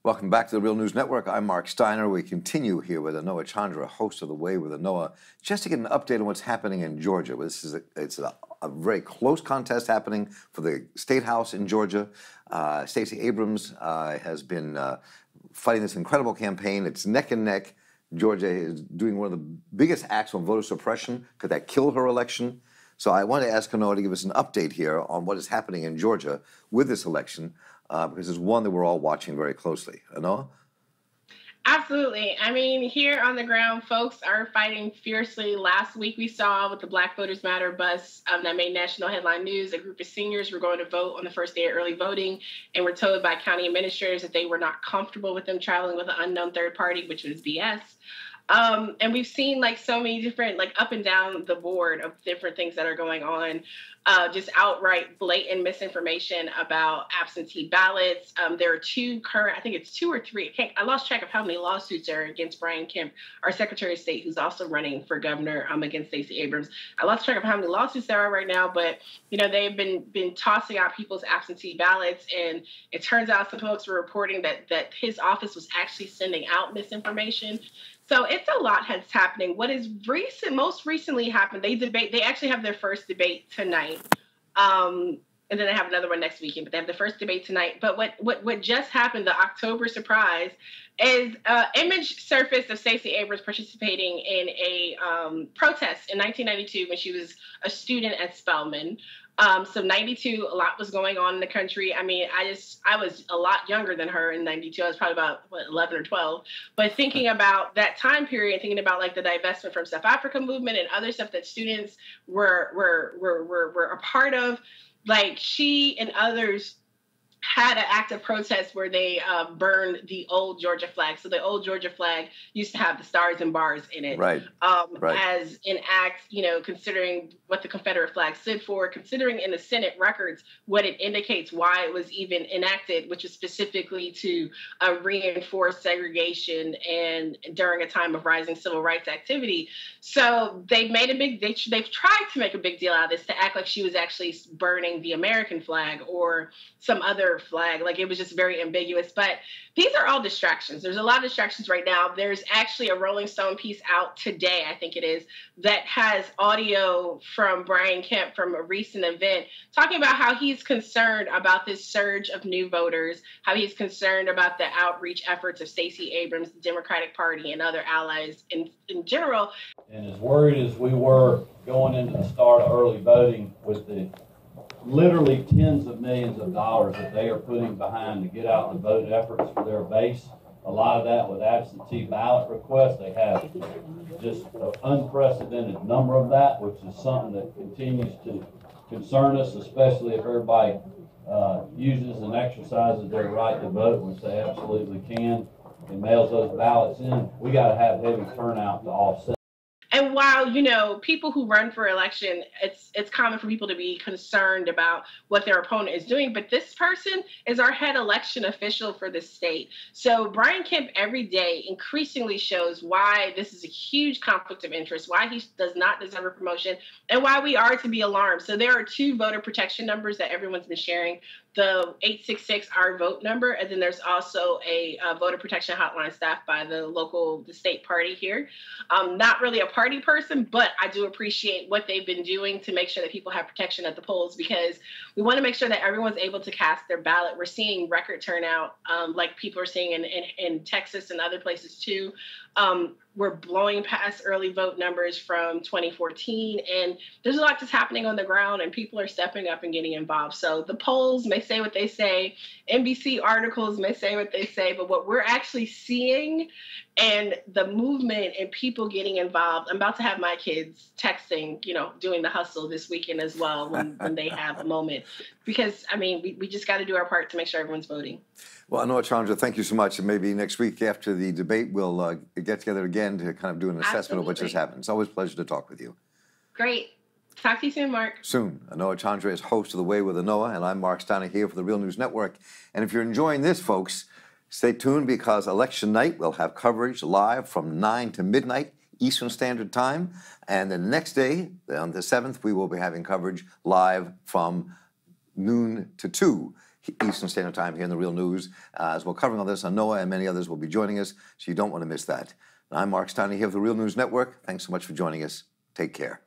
Welcome back to the Real News Network. I'm Mark Steiner. We continue here with Anoa Chandra, host of The Way with Anoa, just to get an update on what's happening in Georgia. It's a very close contest happening for the State House in Georgia. Stacey Abrams has been fighting this incredible campaign. It's neck and neck. Georgia is doing one of the biggest acts on voter suppression. Could that kill her election? So I want to ask Anoa to give us an update here on what is happening in Georgia with this election, because it's one that we're all watching very closely. Anoa? Absolutely. I mean, here on the ground, folks are fighting fiercely. Last week we saw with the Black Voters Matter bus that made national headline news, a group of seniors were going to vote on the first day of early voting and were told by county administrators that they were not comfortable with them traveling with an unknown third party, which was BS. And we've seen like so many different, like up and down the board of different things that are going on, just outright blatant misinformation about absentee ballots. There are two current, I think it's 2 or 3, I lost track of how many lawsuits are against Brian Kemp, our Secretary of State, who's also running for governor against Stacey Abrams. I lost track of how many lawsuits there are right now, but you know, they've been tossing out people's absentee ballots, and it turns out some folks were reporting that his office was actually sending out misinformation. So it's a lot that's happening. What is most recently happened, they actually have their first debate tonight. And then they have another one next weekend, but they have the first debate tonight. But what just happened, the October surprise, is image surfaced of Stacey Abrams participating in a protest in 1992 when she was a student at Spelman. So 92, a lot was going on in the country. I mean, I was a lot younger than her in 92. I was probably about, 11 or 12. But thinking about that time period, thinking about like the divestment from South Africa movement and other stuff that students were a part of, like she and others had an act of protest where they burned the old Georgia flag. So the old Georgia flag used to have the stars and bars in it. Right. As an act, you know, considering what the Confederate flag stood for, considering in the Senate records what it indicates, why it was even enacted, which is specifically to reinforce segregation and during a time of rising civil rights activity. So they've tried to make a big deal out of this, to act like she was actually burning the American flag or some other flag. Like, it was just very ambiguous. But these are all distractions. There's a lot of distractions right now. There's actually a Rolling Stone piece out today, I think it is, that has audio from Brian Kemp from a recent event talking about how he's concerned about this surge of new voters, how he's concerned about the outreach efforts of Stacey Abrams, the Democratic Party, and other allies in general. And as worried as we were going into the start of early voting with the literally tens of millions of dollars that they are putting behind to get out the vote efforts for their base, a lot of that with absentee ballot requests. They have just an unprecedented number of that, which is something that continues to concern us, especially if everybody uses and exercises their right to vote, which they absolutely can, and mails those ballots in. We got to have heavy turnout to offset. And while, you know, people who run for election, it's common for people to be concerned about what their opponent is doing, but this person is our head election official for the state. So Brian Kemp every day increasingly shows why this is a huge conflict of interest, why he does not deserve a promotion, and why we are to be alarmed. So there are 2 voter protection numbers that everyone's been sharing. The 866 Our Vote number, and then there's also a voter protection hotline staffed by the state party here. Not really a party person, but I do appreciate what they've been doing to make sure that people have protection at the polls, because we want to make sure that everyone's able to cast their ballot. We're seeing record turnout, like people are seeing in Texas and other places too. We're blowing past early vote numbers from 2014, and there's a lot that's happening on the ground, and people are stepping up and getting involved. So the polls may say what they say, NBC articles may say what they say, but what we're actually seeing and the movement and people getting involved. I'm about to have my kids texting, you know, doing the hustle this weekend as well when they have a moment, because I mean, we just got to do our part to make sure everyone's voting. Well, Anoa Chandra, thank you so much. And maybe next week after the debate, we'll get together again to kind of do an assessment of what just happened. It's always a pleasure to talk with you. Great. Talk to you soon, Mark. Soon. Anoa Chandra is host of The Way with Anoa, and I'm Mark Steiner here for the Real News Network. And if you're enjoying this, folks, stay tuned, because election night we'll have coverage live from 9 to midnight Eastern Standard Time. And the next day, on the 7th, we will be having coverage live from noon to 2. Eastern Standard Time here in the Real News. As we're covering all this, Noah and many others will be joining us, so you don't want to miss that. And I'm Mark Steiner here of the Real News Network. Thanks so much for joining us. Take care.